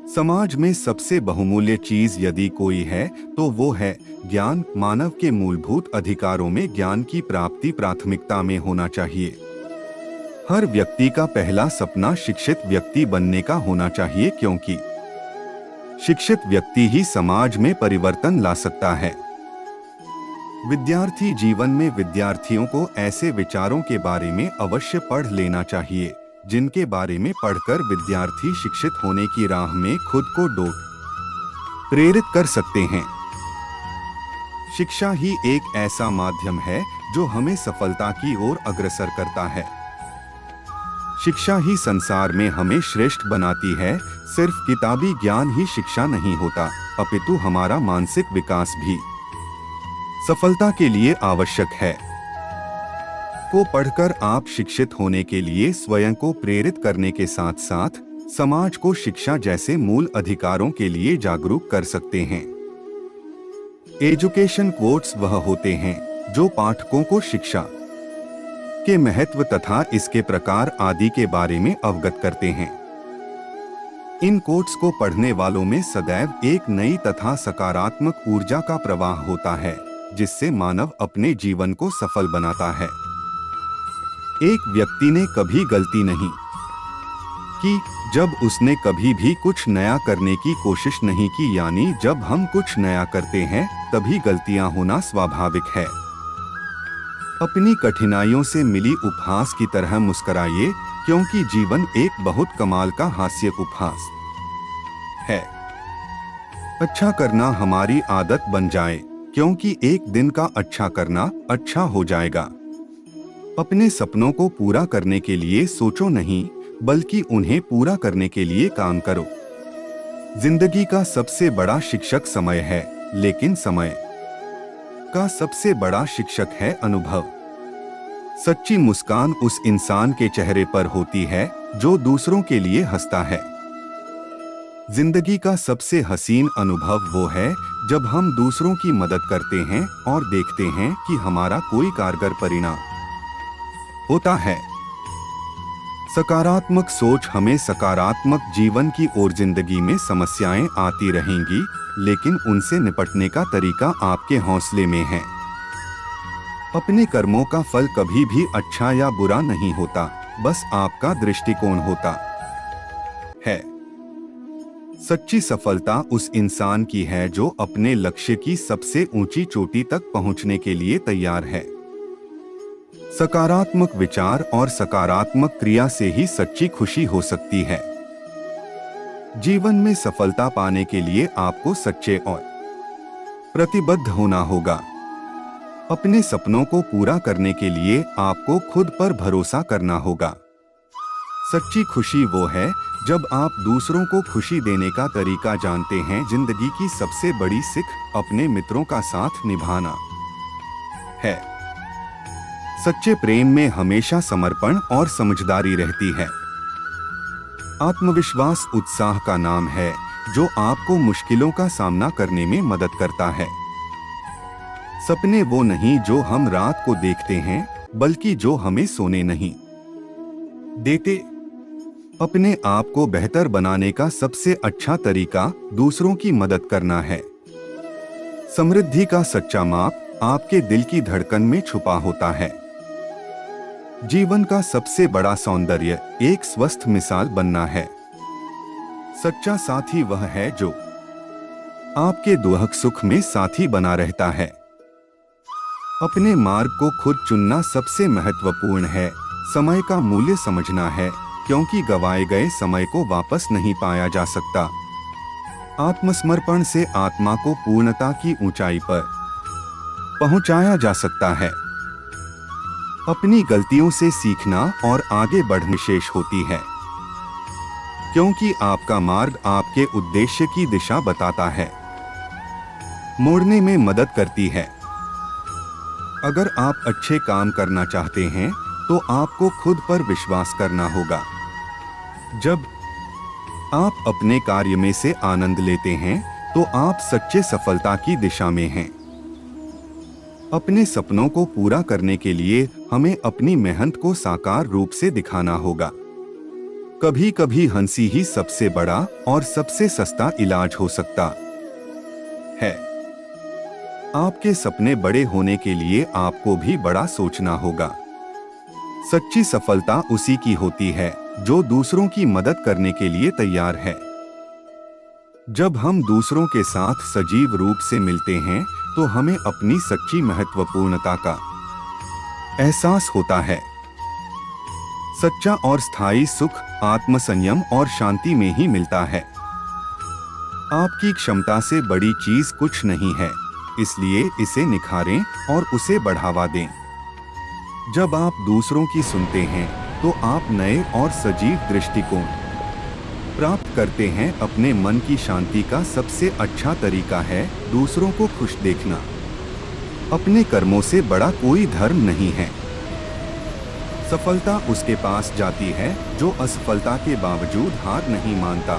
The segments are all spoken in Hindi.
समाज में सबसे बहुमूल्य चीज यदि कोई है तो वो है ज्ञान। मानव के मूलभूत अधिकारों में ज्ञान की प्राप्ति प्राथमिकता में होना चाहिए। हर व्यक्ति का पहला सपना शिक्षित व्यक्ति बनने का होना चाहिए, क्योंकि शिक्षित व्यक्ति ही समाज में परिवर्तन ला सकता है। विद्यार्थी जीवन में विद्यार्थियों को ऐसे विचारों के बारे में अवश्य पढ़ लेना चाहिए जिनके बारे में पढ़कर विद्यार्थी शिक्षित होने की राह में खुद को प्रेरित कर सकते हैं। शिक्षा ही एक ऐसा माध्यम है जो हमें सफलता की ओर अग्रसर करता है। शिक्षा ही संसार में हमें श्रेष्ठ बनाती है। सिर्फ किताबी ज्ञान ही शिक्षा नहीं होता, अपितु हमारा मानसिक विकास भी सफलता के लिए आवश्यक है। को पढ़कर आप शिक्षित होने के लिए स्वयं को प्रेरित करने के साथ साथ समाज को शिक्षा जैसे मूल अधिकारों के लिए जागरूक कर सकते हैं। एजुकेशन कोट्स वह होते हैं जो पाठकों को शिक्षा के महत्व तथा इसके प्रकार आदि के बारे में अवगत करते हैं। इन कोट्स को पढ़ने वालों में सदैव एक नई तथा सकारात्मक ऊर्जा का प्रवाह होता है, जिससे मानव अपने जीवन को सफल बनाता है। एक व्यक्ति ने कभी गलती नहीं की जब उसने कभी भी कुछ नया करने की कोशिश नहीं की, यानी जब हम कुछ नया करते हैं तभी गलतियां होना स्वाभाविक है। अपनी कठिनाइयों से मिली उपहास की तरह मुस्कुराइए, क्योंकि जीवन एक बहुत कमाल का हास्य उपहास है। अच्छा करना हमारी आदत बन जाए, क्योंकि एक दिन का अच्छा करना अच्छा हो जाएगा। अपने सपनों को पूरा करने के लिए सोचो नहीं, बल्कि उन्हें पूरा करने के लिए काम करो। जिंदगी का सबसे बड़ा शिक्षक समय है, लेकिन समय का सबसे बड़ा शिक्षक है अनुभव। सच्ची मुस्कान उस इंसान के चेहरे पर होती है जो दूसरों के लिए हंसता है। जिंदगी का सबसे हसीन अनुभव वो है जब हम दूसरों की मदद करते हैं और देखते हैं कि हमारा कोई कारगर परिणाम होता है। सकारात्मक सोच हमें सकारात्मक जीवन की ओर। जिंदगी में समस्याएं आती रहेंगी, लेकिन उनसे निपटने का तरीका आपके हौसले में है। अपने कर्मों का फल कभी भी अच्छा या बुरा नहीं होता, बस आपका दृष्टिकोण होता है। सच्ची सफलता उस इंसान की है जो अपने लक्ष्य की सबसे ऊंची चोटी तक पहुंचने के लिए तैयार है। सकारात्मक विचार और सकारात्मक क्रिया से ही सच्ची खुशी हो सकती है। जीवन में सफलता पाने के लिए आपको सच्चे और प्रतिबद्ध होना होगा। अपने सपनों को पूरा करने के लिए आपको खुद पर भरोसा करना होगा। सच्ची खुशी वो है जब आप दूसरों को खुशी देने का तरीका जानते हैं। जिंदगी की सबसे बड़ी सीख अपने मित्रों का साथ निभाना है। सच्चे प्रेम में हमेशा समर्पण और समझदारी रहती है। आत्मविश्वास उत्साह का नाम है जो आपको मुश्किलों का सामना करने में मदद करता है। सपने वो नहीं जो हम रात को देखते हैं, बल्कि जो हमें सोने नहीं देते। अपने आप को बेहतर बनाने का सबसे अच्छा तरीका दूसरों की मदद करना है। समृद्धि का सच्चा माप आपके दिल की धड़कन में छुपा होता है। जीवन का सबसे बड़ा सौंदर्य एक स्वस्थ मिसाल बनना है। सच्चा साथी वह है जो आपके दुख सुख में साथी बना रहता है। अपने मार्ग को खुद चुनना सबसे महत्वपूर्ण है। समय का मूल्य समझना है, क्योंकि गंवाए गए समय को वापस नहीं पाया जा सकता। आत्मसमर्पण से आत्मा को पूर्णता की ऊंचाई पर पहुंचाया जा सकता है। अपनी गलतियों से सीखना और आगे बढ़ना विशेष होती है, क्योंकि आपका मार्ग आपके उद्देश्य की दिशा बताता है, मोड़ने में मदद करती है। अगर आप अच्छे काम करना चाहते हैं तो आपको खुद पर विश्वास करना होगा। जब आप अपने कार्य में से आनंद लेते हैं तो आप सच्चे सफलता की दिशा में हैं। अपने सपनों को पूरा करने के लिए हमें अपनी मेहनत को साकार रूप से दिखाना होगा। कभी कभी हंसी ही सबसे बड़ा और सबसे सस्ता इलाज हो सकता है। आपके सपने बड़े होने के लिए आपको भी बड़ा सोचना होगा। सच्ची सफलता उसी की होती है जो दूसरों की मदद करने के लिए तैयार है। जब हम दूसरों के साथ सजीव रूप से मिलते हैं तो हमें अपनी सच्ची महत्वपूर्णता का एहसास होता है। सच्चा और स्थायी सुख आत्मसंयम और शांति में ही मिलता है। आपकी क्षमता से बड़ी चीज कुछ नहीं है, इसलिए इसे निखारें और उसे बढ़ावा दें। जब आप दूसरों की सुनते हैं तो आप नए और सजीव दृष्टिकोण प्राप्त करते हैं। अपने मन की शांति का सबसे अच्छा तरीका है दूसरों को खुश देखना। अपने कर्मों से बड़ा कोई धर्म नहीं है। सफलता उसके पास जाती है जो असफलता के बावजूद हार नहीं मानता।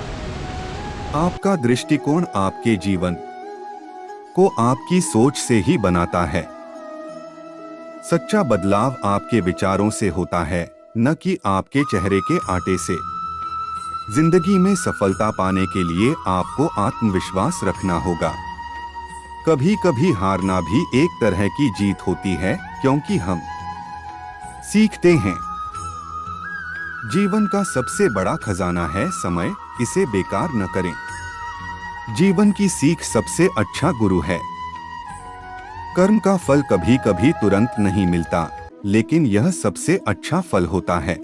आपका दृष्टिकोण आपके जीवन को आपकी सोच से ही बनाता है। सच्चा बदलाव आपके विचारों से होता है, न कि आपके चेहरे के आटे से। जिंदगी में सफलता पाने के लिए आपको आत्मविश्वास रखना होगा। कभी कभी हारना भी एक तरह की जीत होती है, क्योंकि हम सीखते हैं। जीवन का सबसे बड़ा खजाना है समय, इसे बेकार न करें। जीवन की सीख सबसे अच्छा गुरु है। कर्म का फल कभी कभी तुरंत नहीं मिलता, लेकिन यह सबसे अच्छा फल होता है।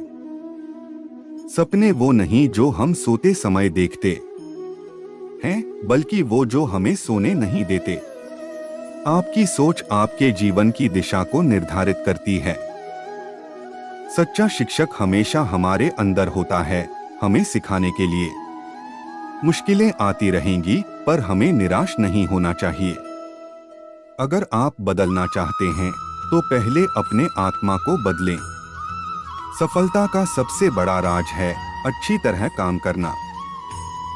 सपने वो नहीं जो हम सोते समय देखते हैं, बल्कि वो जो हमें सोने नहीं देते। आपकी सोच आपके जीवन की दिशा को निर्धारित करती है। सच्चा शिक्षक हमेशा हमारे अंदर होता है, हमें सिखाने के लिए। मुश्किलें आती रहेंगी, पर हमें निराश नहीं होना चाहिए। अगर आप बदलना चाहते हैं तो पहले अपने आत्मा को बदलें। सफलता का सबसे बड़ा राज है अच्छी तरह काम करना।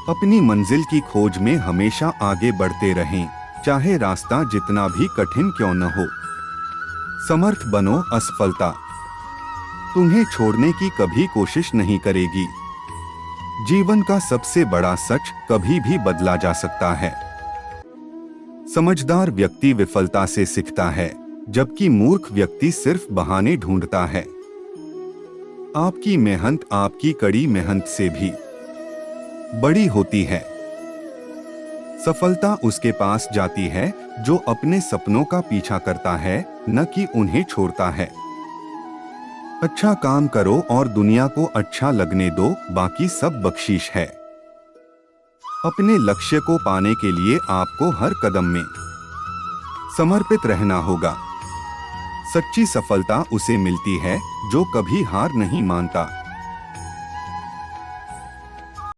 अपनी मंजिल की खोज में हमेशा आगे बढ़ते रहें, चाहे रास्ता जितना भी कठिन क्यों न हो। समर्थ बनो, असफलता तुम्हें छोड़ने की कभी कोशिश नहीं करेगी। जीवन का सबसे बड़ा सच कभी भी बदला जा सकता है। समझदार व्यक्ति विफलता से सीखता है, जबकि मूर्ख व्यक्ति सिर्फ बहाने ढूंढता है। आपकी मेहनत आपकी कड़ी मेहनत से भी बड़ी होती है। सफलता उसके पास जाती है जो अपने सपनों का पीछा करता है, न कि उन्हें छोड़ता है। अच्छा काम करो और दुनिया को अच्छा लगने दो, बाकी सब बख्शीश है। अपने लक्ष्य को पाने के लिए आपको हर कदम में समर्पित रहना होगा। सच्ची सफलता उसे मिलती है जो कभी हार नहीं मानता।